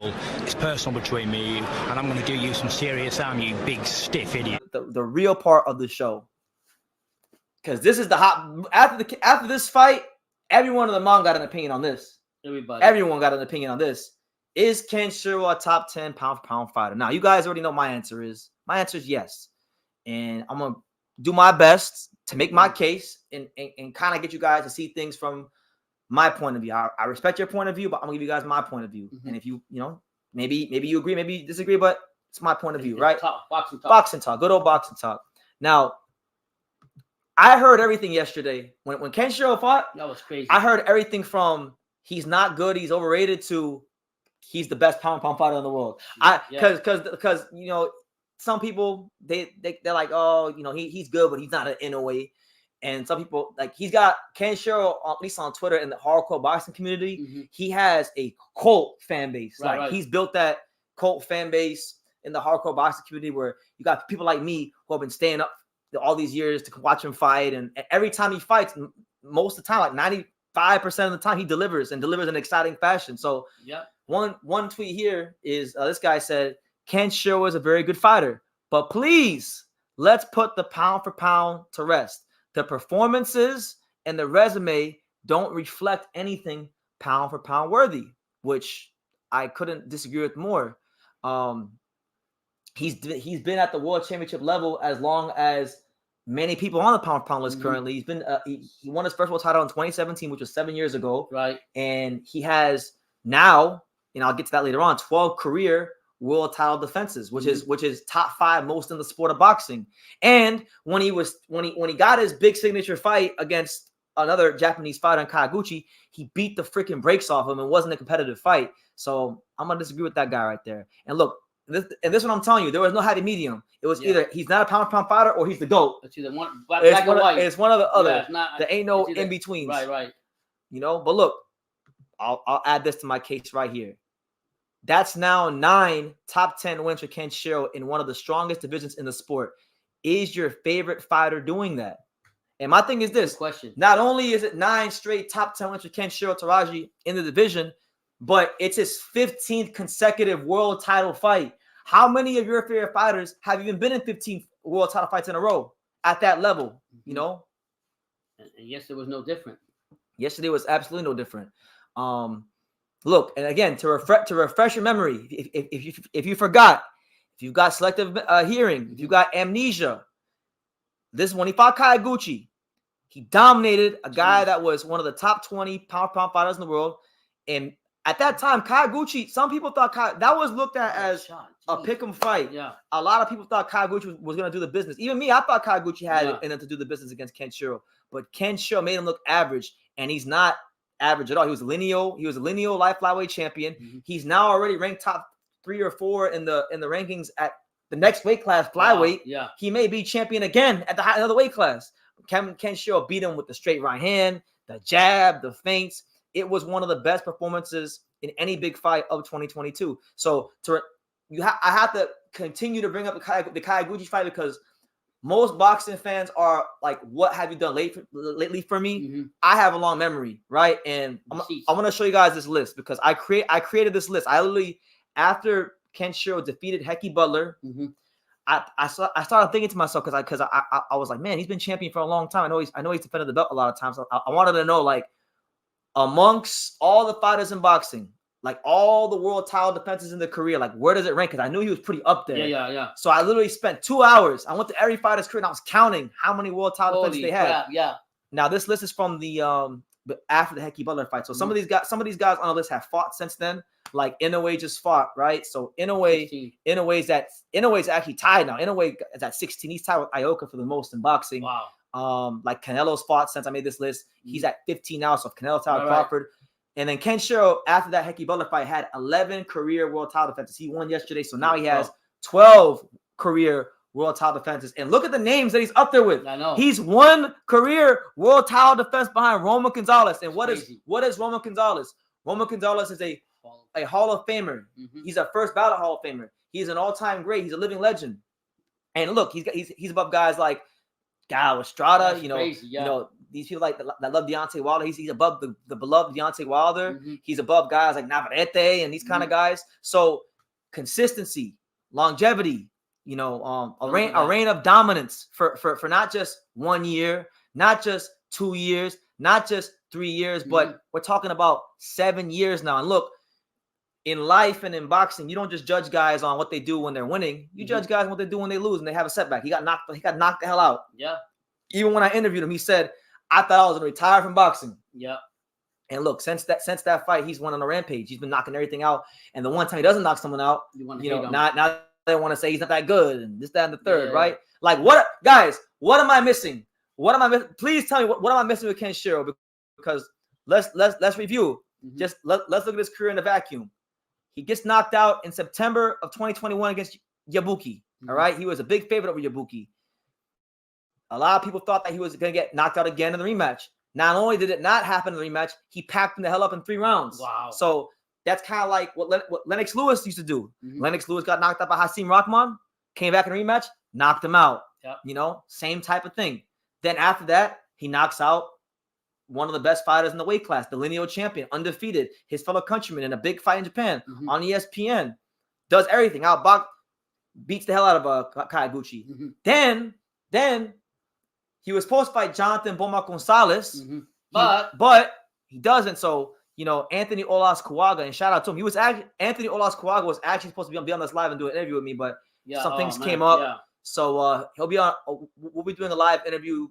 It's personal between me and you, and I'm going to do you some serious harm, you big stiff idiot. The real part of the show, because this is the hot after this fight, everyone in the manga got an opinion on this. Everyone got an opinion on this. Is Kenshiro a top 10 pound for pound fighter? Now, you guys already know my answer is. My answer is yes, and I'm gonna do my best to make my case and kind of get you guys to see things from my point of view. I respect your point of view, but I'm gonna give you guys my point of view. And if you maybe you agree, maybe you disagree, but it's my point of view, right? Boxing talk, good old boxing talk. Now, I heard everything yesterday when Kenshiro fought. That was crazy. I heard everything from he's not good, he's overrated, to he's the best pound fighter in the world. Because some people they're like, oh, he's good, but he's not an Inoue. And some people, like, he's got Kenshiro, at least on Twitter, in the hardcore boxing community, he has a cult fan base. He's built that cult fan base in the hardcore boxing community where you got people like me who have been staying up all these years to watch him fight. And every time he fights, most of the time, like 95% of the time, he delivers in exciting fashion. So one tweet here is this guy said, Kenshiro is a very good fighter, but please, let's put the pound for pound to rest. The performances and the resume don't reflect anything pound for pound worthy, which I couldn't disagree with more. He's been at the world championship level as long as many people on the pound for pound list currently. He's been he won his first world title in 2017, which was 7 years ago. Right. And he has now, and I'll get to that later on, 12 career world title defenses, which is top 5 most in the sport of boxing. And when he got his big signature fight against another Japanese fighter in Kawaguchi, he beat the freaking brakes off him and wasn't a competitive fight. So I'm gonna disagree with that guy right there. And look, this one I'm telling you, there was no happy medium. It was either he's not a pound for pound fighter or he's the GOAT. It's either one black and white. It's one or the other. There ain't no in betweens. Right. But look, I'll add this to my case right here. That's now 9 top 10 wins for Kenshiro in one of the strongest divisions in the sport. Is your favorite fighter doing that? And my thing is this: not only is it 9 straight top 10 wins for Kenshiro Teraji in the division, but it's his 15th consecutive world title fight. How many of your favorite fighters have even been in 15 world title fights in a row at that level? And yesterday was no different. Yesterday was absolutely no different. Look, and again, to refresh your memory, if you forgot, if you've got selective hearing, if you got amnesia, this when he fought Kawaguchi, he dominated a guy that was one of the top 20 pound for pound fighters in the world. And at that time, Kawaguchi, some people thought that was looked at as a pick'em fight. Yeah, a lot of people thought Kawaguchi was going to do the business. Even me, I thought Kawaguchi had it in him to do the business against Kenshiro, but Kenshiro made him look average, and he's not average at all. He was a lineal light flyweight champion. He's now already ranked top 3 or 4 in the rankings at the next weight class, flyweight. Yeah. He may be champion again at another weight class. Kenshiro beat him with the straight right hand, the jab, the feints. It was one of the best performances in any big fight of 2022. So I have to continue to bring up the Kawaguchi fight because most boxing fans are like, what have you done lately for me? I have a long memory, right? And I'm going to show you guys this list because I created this list. I literally, after Kenshiro defeated Hecky Butler, I started thinking to myself because I was like, man, he's been champion for a long time. I know he's defended the belt a lot of times. So I wanted to know, like, amongst all the fighters in boxing, like all the world title defenses in their career, like where does it rank? Because I knew he was pretty up there. Yeah. So I literally spent 2 hours. I went to every fighter's career and I was counting how many world title defenses they had. Yeah. Now this list is from the after the Hecky Butler fight. So some of these guys on the list have fought since then. Like Inoue just fought, right? So Inoue's actually tied now. Inoue is at 16. He's tied with Ioka for the most in boxing. Wow. Like Canelo's fought since I made this list. He's at 15 now. So Canelo tied Crawford. And then Kenshiro, after that Hecky Butler fight, had 11 career world title defenses. He won yesterday, so now he has 12 career world title defenses. And look at the names that he's up there with. I know. He's 1 career world title defense behind Roman Gonzalez. And what is Roman Gonzalez? Roman Gonzalez is a Hall of Famer. He's a first ballot Hall of Famer. He's an all-time great. He's a living legend. And look, he's above guys like Gal Estrada, these people like that love Deontay Wilder. He's above the beloved Deontay Wilder. He's above guys like Navarrete and these kind of guys. So consistency, longevity, you know, a reign of dominance for not just 1 year, not just 2 years, not just 3 years, but we're talking about 7 years now. And look, in life and in boxing, you don't just judge guys on what they do when they're winning. You judge guys on what they do when they lose and they have a setback. He got knocked the hell out. Yeah. Even when I interviewed him, he said, "I thought I was gonna retire from boxing." Yeah. And look, since that fight, he's went on a rampage. He's been knocking everything out. And the one time he doesn't knock someone out, you know, now they want to say he's not that good and this, that, and the third, right? Like, what am I missing? What am I missing? Please tell me what am I missing with Kenshiro? Because let's review. Just let's look at his career in the vacuum. He gets knocked out in September of 2021 against Yabuki. All right. He was a big favorite over Yabuki. A lot of people thought that he was going to get knocked out again in the rematch. Not only did it not happen in the rematch, he packed him the hell up in 3 rounds. Wow. So that's kind of like what Lennox Lewis used to do. Lennox Lewis got knocked out by Hasim Rahman, came back in a rematch, knocked him out. You know, same type of thing. Then after that, he knocks out one of the best fighters in the weight class, the lineal champion, undefeated, his fellow countryman in a big fight in Japan on ESPN. Does everything. Beats the hell out of Kaiguchi. Then he was supposed to fight Jonathan Boma Gonzalez, but he doesn't. So, you know, Anthony Olas Kuwaga, and shout out to him. Anthony Olas Kuwaga was actually supposed to be on this live and do an interview with me, but some things came up. Yeah. So he'll be on. We'll be doing a live interview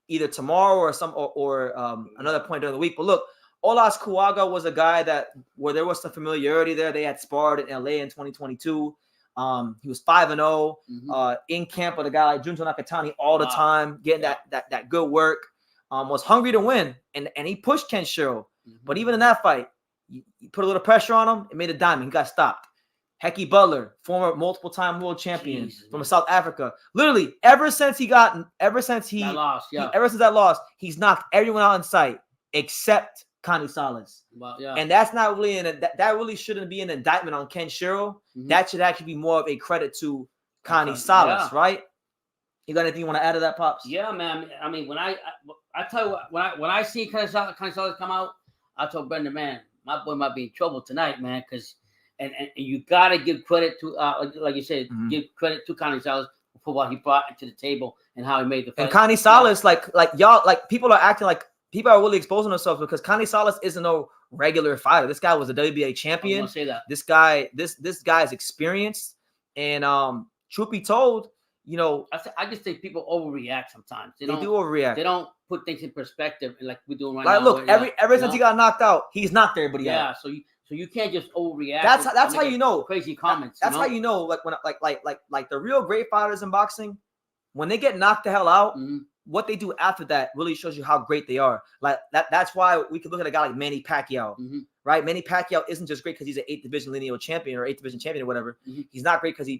either tomorrow or another point during the week. But look, Olas Kuwaga was a guy where there was some familiarity there. They had sparred in LA in 2022. He was 5-0 in camp with a guy like Junto Nakatani all the time, getting that good work. Was hungry to win, and he pushed Kenshiro. But even in that fight, you put a little pressure on him, it made a diamond. He got stopped. Hecky Butler, former multiple-time world champion from South Africa. Literally, ever since that loss, he's knocked everyone out in sight except Connie Salas. Well, yeah. And that's not really that really shouldn't be an indictment on Kenshiro. That should actually be more of a credit to Connie Salas, right? You got anything you want to add to that, Pops? Yeah, man. I mean, when I tell you what, when I see Connie Salas come out, I told Brendan, man, my boy might be in trouble tonight, man, because and you gotta give credit to like you said, give credit to Connie Salas for what he brought to the table and how he made the fight. And Connie Salas, like y'all, like people are acting like people are really exposing themselves because Connie Salas isn't no regular fighter. This guy was a WBA champion. I was gonna say that. This guy's experienced, and truth be told, you know, I just think people overreact sometimes. They do overreact. They don't put things in perspective like we're doing right now. Look, ever since he got knocked out, he's knocked everybody out. So you can't just overreact. That's how you know crazy comments. That's how you know, like when like the real great fighters in boxing, when they get knocked the hell out, what they do after that really shows you how great they are. Like that's why we could look at a guy like Manny Pacquiao, right? Manny Pacquiao isn't just great because he's an 8th division lineal champion or 8th division champion or whatever. He's not great because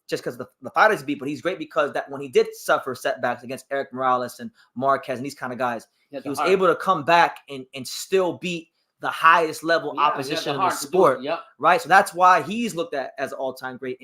because the fighters he beat, but he's great because that when he did suffer setbacks against Eric Morales and Marquez and these kind of guys, he was able to come back and still beat the highest level opposition in the sport, right? So that's why he's looked at as an all-time great.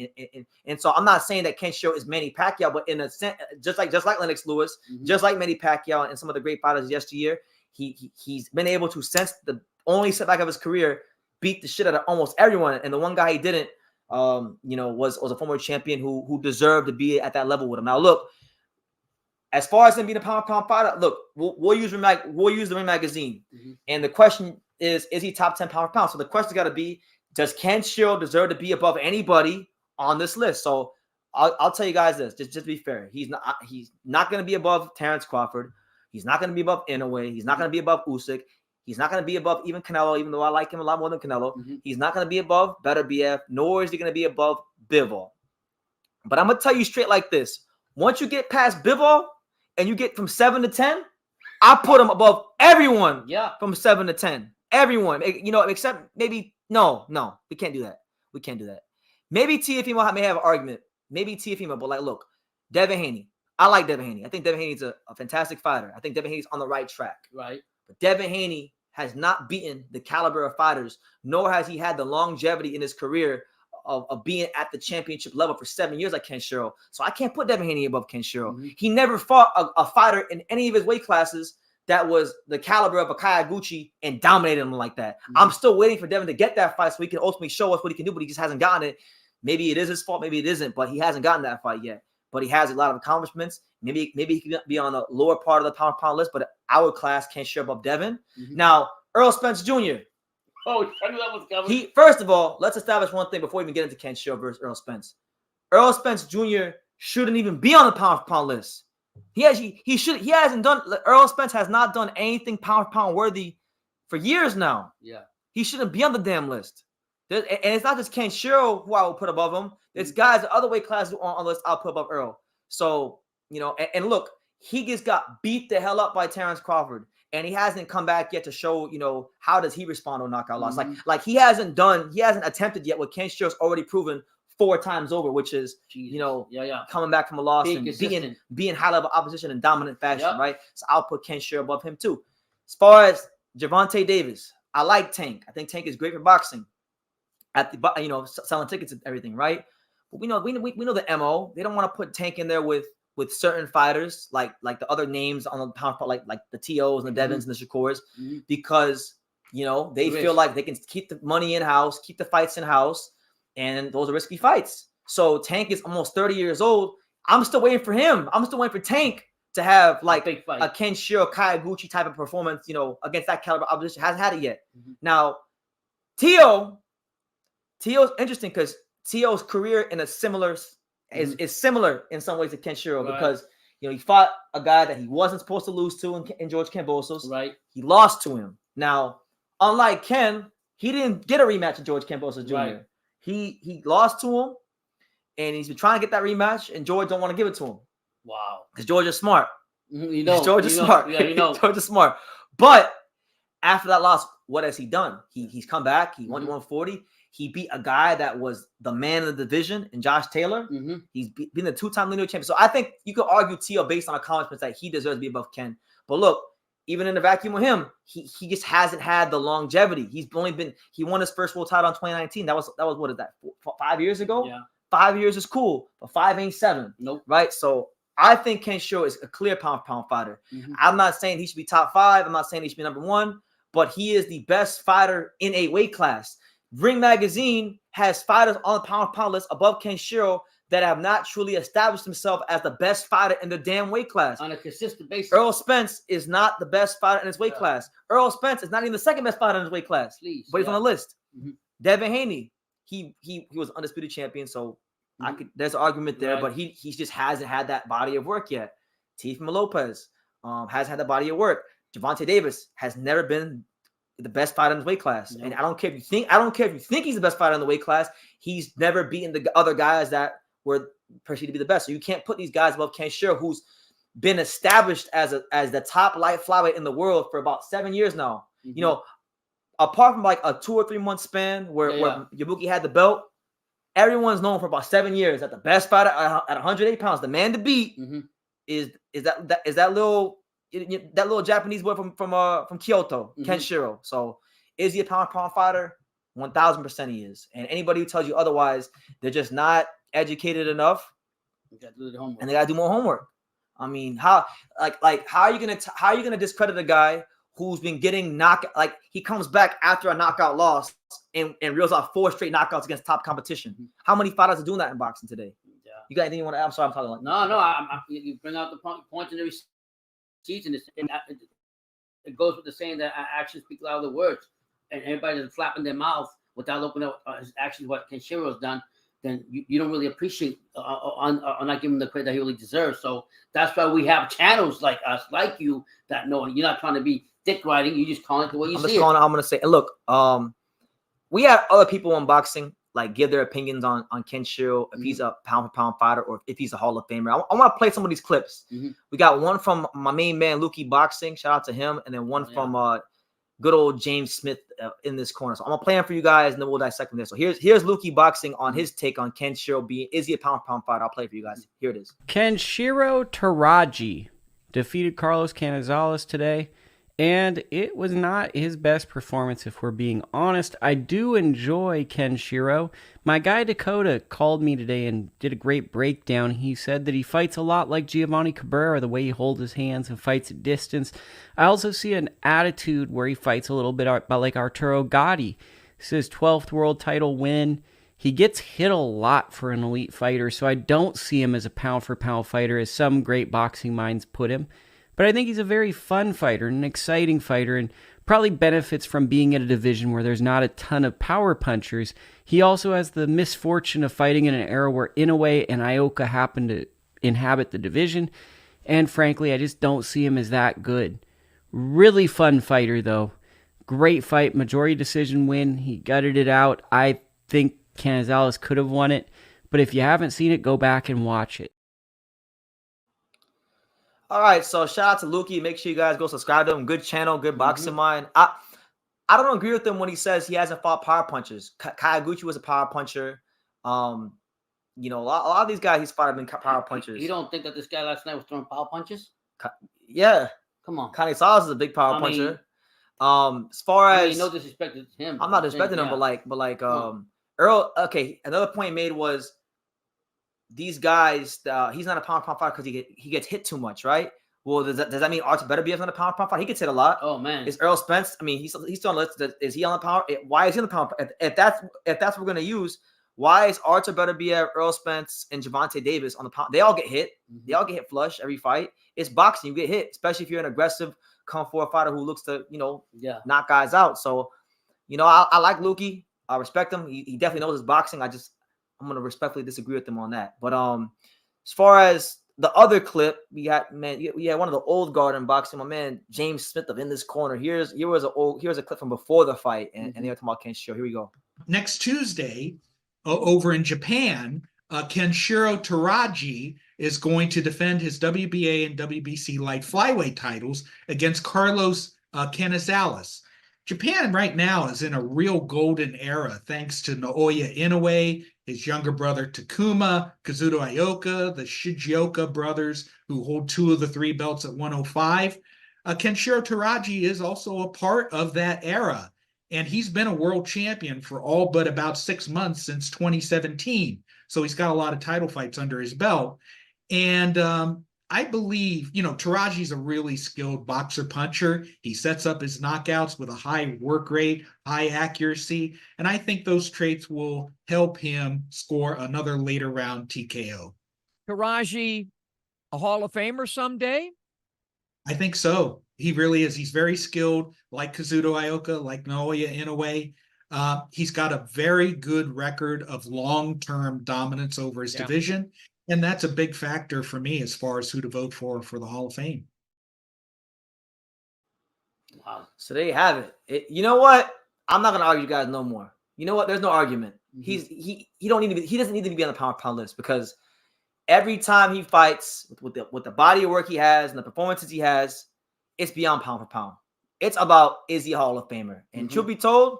And so I'm not saying that Kenshiro is Manny Pacquiao, but in a sense, just like Lennox Lewis, just like Manny Pacquiao and some of the great fighters yesteryear, he's been able to, since the only setback of his career, beat the shit out of almost everyone. And the one guy he didn't, you know, was a former champion who deserved to be at that level with him. Now, look, as far as him being a pound fighter, look, we'll use the Ring magazine, and the question is he top 10 pound for pound? So the question's got to be, does Kenshiro deserve to be above anybody on this list? So I'll tell you guys this, just to be fair, he's not going to be above Terrence Crawford. He's not going to be above Inoue. He's not going to be above Usyk. He's not going to be above even Canelo, even though I like him a lot more than Canelo. He's not going to be above Better BF, nor is he going to be above Bivol. But I'm going to tell you straight like this. Once you get past Bivol and you get from 7 to 10, I put him above everyone from 7 to 10. Everyone, you know, except maybe no, we can't do that. We can't do that. Maybe Teofimo may have an argument. Maybe Teofimo, but like, look, Devin Haney. I like Devin Haney. I think Devin Haney's a fantastic fighter. I think Devin Haney's on the right track. Right. But Devin Haney has not beaten the caliber of fighters, nor has he had the longevity in his career of being at the championship level for 7 years like Kenshiro. So I can't put Devin Haney above Kenshiro. He never fought a fighter in any of his weight classes that was the caliber of a Kayaguchi and dominated him like that. I'm still waiting for Devin to get that fight so he can ultimately show us what he can do, but he just hasn't gotten it. Maybe it is his fault, maybe it isn't, but he hasn't gotten that fight yet. But he has a lot of accomplishments. Maybe he can be on the lower part of the pound list, but our class can't show up Devin. Now, Earl Spence Jr. Oh, I knew that was coming. First of all, let's establish one thing before we even get into Kenshiro versus Earl Spence. Earl Spence Jr. shouldn't even be on the pound list. Earl Spence has not done anything pound worthy for years now. Yeah. He shouldn't be on the damn list. And it's not just Kenshiro who I will put above him. There's guys the other weight classes on the list I'll put above Earl. So, and look, he just got beat the hell up by Terrence Crawford. And he hasn't come back yet to show, how does he respond to a knockout loss? Like he hasn't attempted yet what Kenshiro's already proven 4 times over, which is, coming back from a loss and being high-level opposition in dominant fashion, right? So I'll put Kenshiro above him too. As far as Gervonta Davis, I like Tank. I think Tank is great for boxing. At the selling tickets and everything, right? But we know the MO. They don't want to put Tank in there with certain fighters like the other names on the pound, like the TOs and the Devins and the Shakurs, because they feel like they can keep the money in house, keep the fights in house, and those are risky fights. So Tank is almost 30 years old. I'm still waiting for him. I'm still waiting for Tank to have like a Kenshiro Kayaguchi type of performance, against that caliber opposition. Hasn't had it yet. Now, Tio's interesting because Tio's career in a similar is similar in some ways to Kenshiro because he fought a guy that he wasn't supposed to lose to in George Kambosos. Right. He lost to him. Now, unlike Ken, he didn't get a rematch with George Kambosos Jr. Right. He lost to him, and he's been trying to get that rematch, and George don't want to give it to him. Wow. Because George is smart. George is smart. Yeah, George is smart. But after that loss, what has he done? He's come back. He won 140. He beat a guy that was the man of the division in Josh Taylor. He's been the 2-time lineal champion. So I think you could argue Tio based on accomplishments that he deserves to be above Ken. But look, even in the vacuum with him, he just hasn't had the longevity. He won his first world title in 2019. That was what is that, 5 years ago? Yeah. 5 years is cool, but 5 ain't 7. Nope. Right? So I think Kenshiro is a clear pound fighter. I'm not saying he should be top 5. I'm not saying he should be number 1, but he is the best fighter in a weight class. Ring Magazine has fighters on the pound list above Kenshiro that have not truly established themselves as the best fighter in the damn weight class. On a consistent basis. Earl Spence is not the best fighter in his weight class. Earl Spence is not even the second best fighter in his weight class. But he's on the list. Devin Haney, he was undisputed champion, so there's an argument there, but he just hasn't had that body of work yet. Teofimo Lopez hasn't had that body of work. Gervonta Davis has never been the best fighter in his weight class. And I don't care if you think he's the best fighter in the weight class, he's never beaten the other guys that were perceived to be the best. So you can't put these guys above Kenshiro, who's been established as the top light flyweight in the world for about 7 years now. Apart from like a 2 or 3 month span where Yabuki had the belt, everyone's known for about 7 years that the best fighter at 108 pounds, the man to beat, is that little Japanese boy from Kyoto, Kenshiro. So is he a pound fighter? 1000% he is. And anybody who tells you otherwise, they're just not educated enough. And they gotta do more homework. I mean, how are you gonna discredit a guy who's been getting knocked? Like he comes back after a knockout loss and reels off 4 straight knockouts against top competition. How many fighters are doing that in boxing today? Yeah. You got anything you want to add? I'm sorry, I'm talking like no. You bring out the points in every season. It goes with the saying that actions speak louder than words. And everybody that's flapping their mouth without looking at actually what Kenshiro has done, then you don't really appreciate on not giving him the credit that he really deserves. So that's why we have channels like us, like you, that know you're not trying to be dick riding. You just call it the way you see it. I'm going to say, and look, we have other people in boxing like give their opinions on Kenshiro, if he's a pound for pound fighter or if he's a Hall of Famer. I want to play some of these clips. We got one from my main man, Lukey Boxing. Shout out to him. And then one from good old James Smith in this corner. So I'm going to play him for you guys, and then we'll dissect from there. So here's Lukey Boxing on his take on Kenshiro is he a pound for pound fighter? I'll play it for you guys. Here it is. Kenshiro Teraji defeated Carlos Canizales today And it was not his best performance, if we're being honest. I do enjoy Kenshiro. My guy Dakota called me today and did a great breakdown. He said that he fights a lot like Giovanni Cabrera, the way he holds his hands and fights at distance. I also see an attitude where he fights a little bit about like Arturo Gatti. This is his 12th world title win. He gets hit a lot for an elite fighter, so I don't see him as a pound-for-pound fighter, as some great boxing minds put him. But I think he's a very fun fighter, an exciting fighter, and probably benefits from being in a division where there's not a ton of power punchers. He also has the misfortune of fighting in an era where Inoue and Ioka happen to inhabit the division, and frankly, I just don't see him as that good. Really fun fighter, though. Great fight, majority decision win. He gutted it out. I think Canizales could have won it, but if you haven't seen it, go back and watch it. All right, so shout out to Lukey. Make sure you guys go subscribe to him. Good channel, good boxing mind. I don't agree with him when he says he hasn't fought power punchers. Kayaguchi was a power puncher. You know, a lot of these guys he's fought have been power punchers. You don't think that this guy last night was throwing power punches? Yeah. Come on. Canizales is a big power puncher. As far as no disrespect to him. I'm not disrespecting him, but like Earl. Okay, another point made was these guys. He's not a pound for pound fighter because he gets hit too much, right? Well, does that mean Artur Beterbiev is not a pound for pound fighter? He gets hit a lot. Oh man, is Errol Spence? I mean, he's still on the list. Is he on the power? Why is he on the pound? If that's what we're gonna use, why is Artur Beterbiev, Errol Spence, and Gervonta Davis on the pound? They all get hit. They all get hit flush every fight. It's boxing. You get hit, especially if you're an aggressive, come forward fighter who looks to knock guys out. So, I like Lukey. I respect him. He definitely knows his boxing. I'm gonna respectfully disagree with him on that. But as far as the other clip, we had one of the old guard in boxing, my man James Smith of In This Corner. Here's a clip from before the fight, and they were talking about Kenshiro. Here we go. Next Tuesday, over in Japan, Kenshiro Teraji is going to defend his WBA and WBC light flyweight titles against Carlos Canizales. Japan right now is in a real golden era thanks to Naoya Inoue, his younger brother Takuma, Kazuto Ioka, the Shigeoka brothers who hold 2 of the 3 belts at 105. Kenshiro Teraji is also a part of that era, and he's been a world champion for all but about 6 months since 2017. So he's got a lot of title fights under his belt. And I believe, Taraji's a really skilled boxer puncher. He sets up his knockouts with a high work rate, high accuracy, and I think those traits will help him score another later round TKO. Teraji, a Hall of Famer someday? I think so. He really is. He's very skilled, like Kazuto Ioka, like Naoya Inoue. He's got a very good record of long-term dominance over his division. And that's a big factor for me as far as who to vote for the Hall of Fame. Wow. So there you have it. You know what? I'm not gonna argue, guys, no more. You know what? There's no argument. He doesn't need to be on the pound list because every time he fights with the body of work he has and the performances he has, it's beyond pound for pound. It's about, is he a Hall of Famer? And truth be told,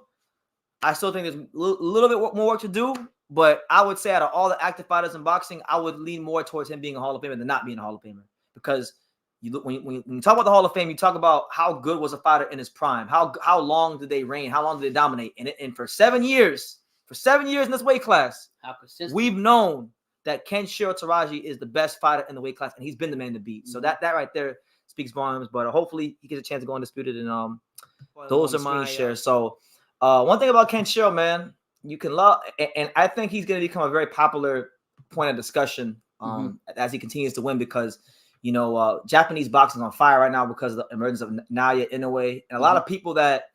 I still think there's a little bit more work to do. But I would say out of all the active fighters in boxing, I would lean more towards him being a Hall of Famer than not being a Hall of Famer. Because you look when you talk about the Hall of Fame, you talk about how good was a fighter in his prime, how long did they reign, how long did they dominate, and for 7 years in this weight class, we've known that Kenshiro Teraji is the best fighter in the weight class, and he's been the man to beat. So that right there speaks volumes. But hopefully he gets a chance to go undisputed, and those are my shares. So one thing about Kenshiro, man. You can love, and I think he's going to become a very popular point of discussion as he continues to win because, Japanese boxing is on fire right now because of the emergence of Naoya Inoue. And a lot of people that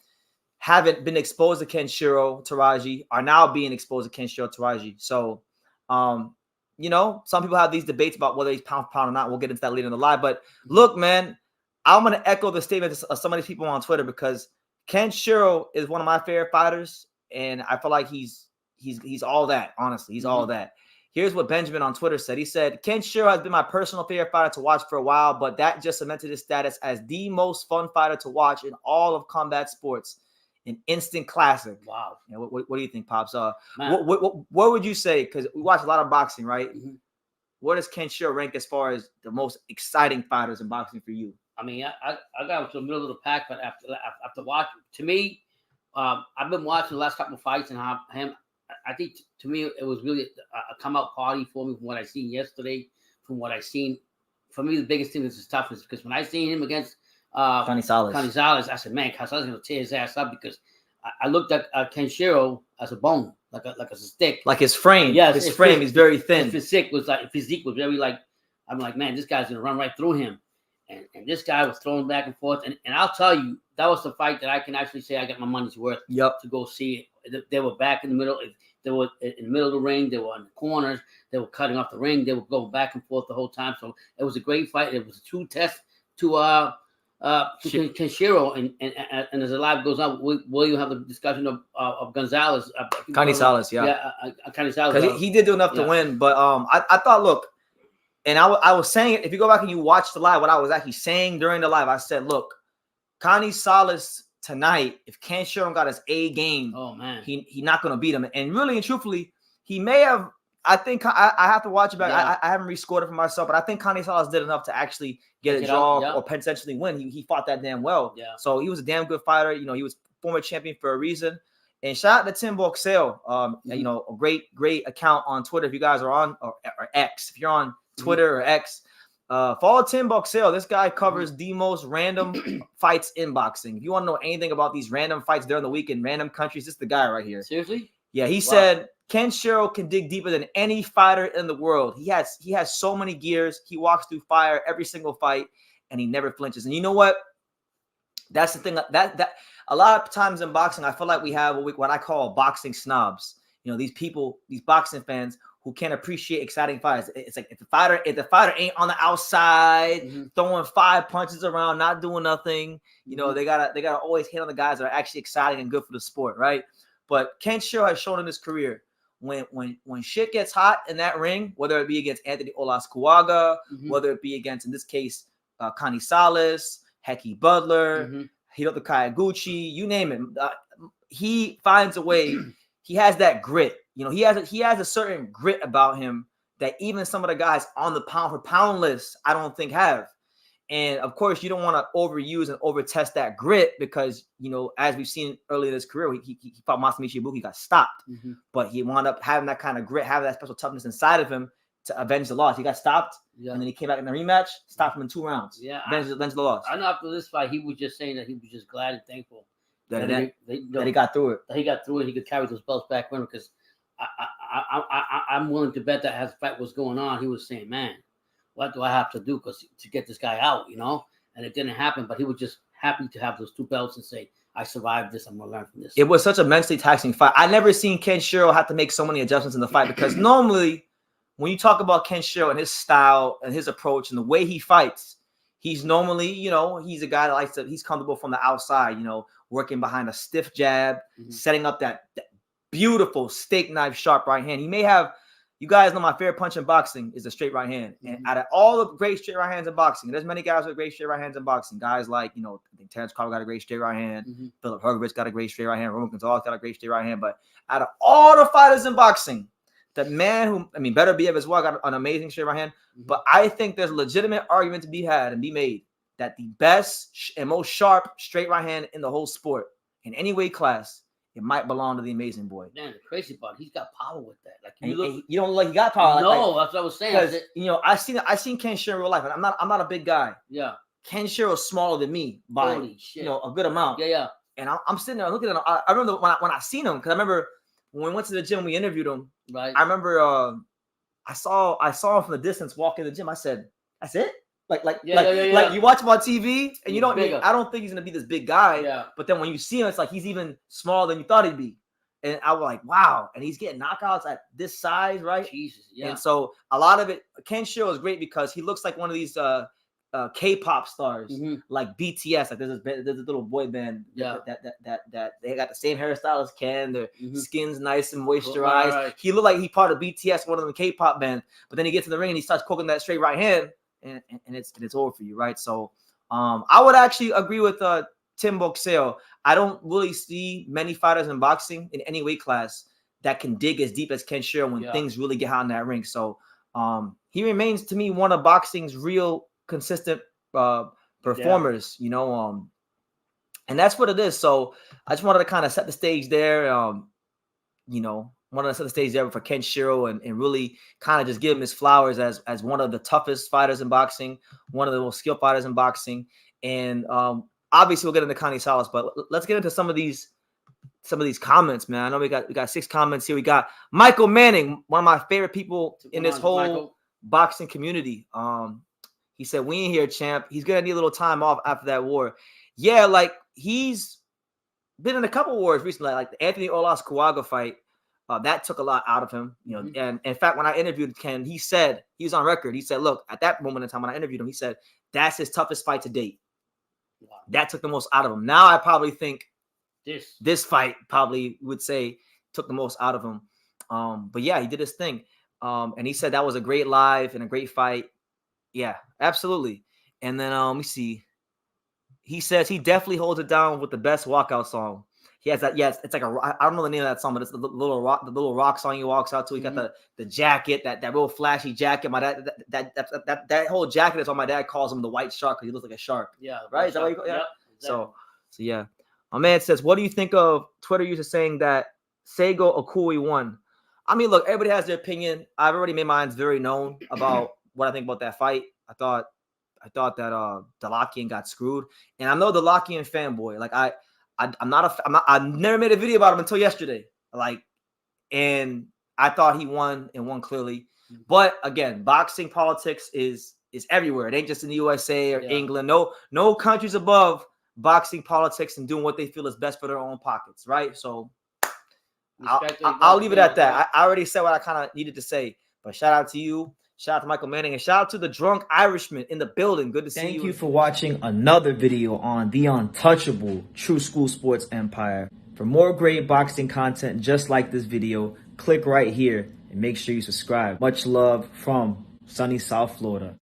haven't been exposed to Kenshiro Teraji are now being exposed to Kenshiro Teraji. So, some people have these debates about whether he's pound for pound or not. We'll get into that later in the live. But look, man, I'm going to echo the statement of some of these people on Twitter because Kenshiro is one of my favorite fighters. And I feel like he's all that, honestly. He's all that. Here's what Benjamin on Twitter said. He said, Kenshiro has been my personal favorite fighter to watch for a while, but that just cemented his status as the most fun fighter to watch in all of combat sports. An instant classic. Wow. What do you think, Pops? What would you say? Because we watch a lot of boxing, right? Where does Kenshiro rank as far as the most exciting fighters in boxing for you? I mean, I got to the middle of the pack, but after watching, to me, I've been watching the last couple of fights, and I think to me it was really a come out party for me from what I seen yesterday, from what I seen. For me, the biggest thing is his toughness, because when I seen him against Canizales, I said, man, Canizales is gonna tear his ass up, because I looked at Kenshiro as a bone, like a stick, like his frame. Yes, his frame is very thin. His physique was very like. I'm like, man, this guy's gonna run right through him, and this guy was throwing back and forth, and I'll tell you, that was the fight that I can actually say I got my money's worth. Yep. To go see it. They were back in the middle. They were in the middle of the ring. They were in the corners. They were cutting off the ring. They were going back and forth the whole time. So it was a great fight. It was a true test to Kenshiro. And as the live goes on, will you have the discussion of Gonzalez? Canizales, Canizales. Because he did do enough to win. But I thought, look, and I was saying, if you go back and you watch the live, what I was actually saying during the live, I said, look, Canizales tonight, if Kenshiro got his A game, oh man, he not gonna beat him. And really and truthfully, he may have. I think I have to watch it back. Yeah. I haven't rescored it for myself, but I think Canizales did enough to actually get a draw or potentially win. He fought that damn well. Yeah. So he was a damn good fighter. You know, he was former champion for a reason. And shout out to Tim Boxell. You know, a great account on Twitter. If you guys are on or X, if you're on Twitter or X. Follow Tim Boxell. This guy covers the most random fights in boxing. If you want to know anything about these random fights during the week in random countries, this is the guy right here. Seriously? Yeah, he said Kenshiro can dig deeper than any fighter in the world. He has so many gears. He walks through fire every single fight, and he never flinches. And you know what? That's the thing. That a lot of times in boxing, I feel like we have what I call boxing snobs. You know, these people, these boxing fans who can't appreciate exciting fights. It's like if the fighter ain't on the outside, throwing 5 punches around, not doing nothing, you know, they gotta always hit on the guys that are actually exciting and good for the sport, right? But Kenshiro has shown in his career when shit gets hot in that ring, whether it be against Anthony Olascuaga, whether it be against, in this case, Canizales, Heki Butler, Hiroto Kayaguchi, you name it, he finds a way. He has that grit. You know, he has a certain grit about him that even some of the guys on the pound for pound list, I don't think have. And of course, you don't want to overuse and overtest that grit because, you know, as we've seen earlier in his career, he fought Masamichi Ibuki, got stopped. But he wound up having that kind of grit, having that special toughness inside of him to avenge the loss. He got stopped, and then he came back in the rematch, stopped him in 2 rounds. Yeah, avenge the loss. I know after this fight, he was just saying that he was just glad and thankful that he got through it. That he got through it. He could carry those belts back with him because I'm willing to bet that as the fight was going on, he was saying, man, what do I have to do to get this guy out, you know? And it didn't happen, but he was just happy to have those 2 belts and say, I survived this. I'm going to learn from this. It was such a mentally taxing fight. I never seen Kenshiro have to make so many adjustments in the fight because normally when you talk about Kenshiro and his style and his approach and the way he fights, he's normally, you know, he's a guy that he's comfortable from the outside, you know, working behind a stiff jab, setting up that beautiful steak knife sharp right hand. He may have, you guys know my favorite punch in boxing is a straight right hand. And out of all the great straight right hands in boxing, there's many guys with great straight right hands in boxing. Guys like, you know, I think Terrence Crawford got a great straight right hand. Philip Hergovich got a great straight right hand. Roman Gonzalez got a great straight right hand. But out of all the fighters in boxing, the man who, I mean, Better Biev as well got an amazing straight right hand. But I think there's a legitimate argument to be had and be made that the best and most sharp straight right hand in the whole sport, in any weight class, it might belong to the Amazing Boy. Man, the crazy part, he's got power with that. Like you don't look like he got power. No, that's what I was saying. Because you know, I seen Kenshiro in real life, and I'm not a big guy. Yeah, Kenshiro is smaller than me by you know a good amount. Yeah. And I'm sitting there looking at him. I remember when I seen him because I remember when we went to the gym, we interviewed him. Right. I remember I saw him from the distance walking to the gym. I said, "That's it." Like you watch him on TV and you don't. I don't think he's gonna be this big guy. Yeah. But then when you see him, it's like he's even smaller than you thought he'd be. And I was like, wow. And he's getting knockouts at this size, right? Jesus. Yeah. And so a lot of it, Kenshiro is great because he looks like one of these K-pop stars, like BTS. Like there's a little boy band. Yeah. That they got the same hairstyle as Ken. Their skin's nice and moisturized. Right. He looked like he part of BTS, one of them K-pop bands. But then he gets in the ring and he starts cooking that straight right hand. And it's over for you, right? So I would actually agree with Tim Boxell. I don't really see many fighters in boxing in any weight class that can dig as deep as Kenshiro when things really get hot in that ring. So he remains to me one of boxing's real consistent performers, you know, and that's what it is. So I just wanted to kind of set the stage there, you know, wanted to set the stage there for Kenshiro and really kind of just give him his flowers as one of the toughest fighters in boxing, one of the most skilled fighters in boxing. And obviously we'll get into Connie Salas, but let's get into some of these comments, man. I know we got 6 comments here. We got Michael Manning, one of my favorite people in this whole boxing community. He said, "We ain't here, champ. He's gonna need a little time off after that war." Yeah, like he's been in a couple wars recently, like the Anthony Orlas Kuaga fight. That took a lot out of him, you know. And in fact, when I interviewed Ken, he said, he was on record. He said, "Look, at that moment in time when I interviewed him, he said that's his toughest fight to date. Wow. That took the most out of him." Now I probably think this fight probably would say took the most out of him. But yeah, he did his thing. And he said that was a great live and a great fight. Yeah, absolutely. And then let me see. He says he definitely holds it down with the best walkout song. He has that. Yes, it's like I don't know the name of that song, but it's the little rock song he walks out to. He got the jacket, that real flashy jacket. My dad, that whole jacket is what my dad calls him, the white shark, because he looks like a shark. Yeah, right. Is that what you call? Yeah. Yep, exactly. So yeah. My man says, "What do you think of Twitter users saying that Seigo Okui won?" I mean, look, everybody has their opinion. I've already made mine very known about what I think about that fight. I thought that Delakian got screwed, and I'm no Delakian fanboy. Like I've never made a video about him until yesterday. Like, and I thought he won and won clearly. But again, boxing politics is everywhere. It ain't just in the USA or England. No countries above boxing politics and doing what they feel is best for their own pockets, right? So I'll leave it at that. I already said what I kind of needed to say. But shout out to you. Shout out to Michael Manning, and shout out to the drunk Irishman in the building. Good to see you. Thank you for watching another video on the untouchable True School Sports Empire. For more great boxing content just like this video, click right here and make sure you subscribe. Much love from sunny South Florida.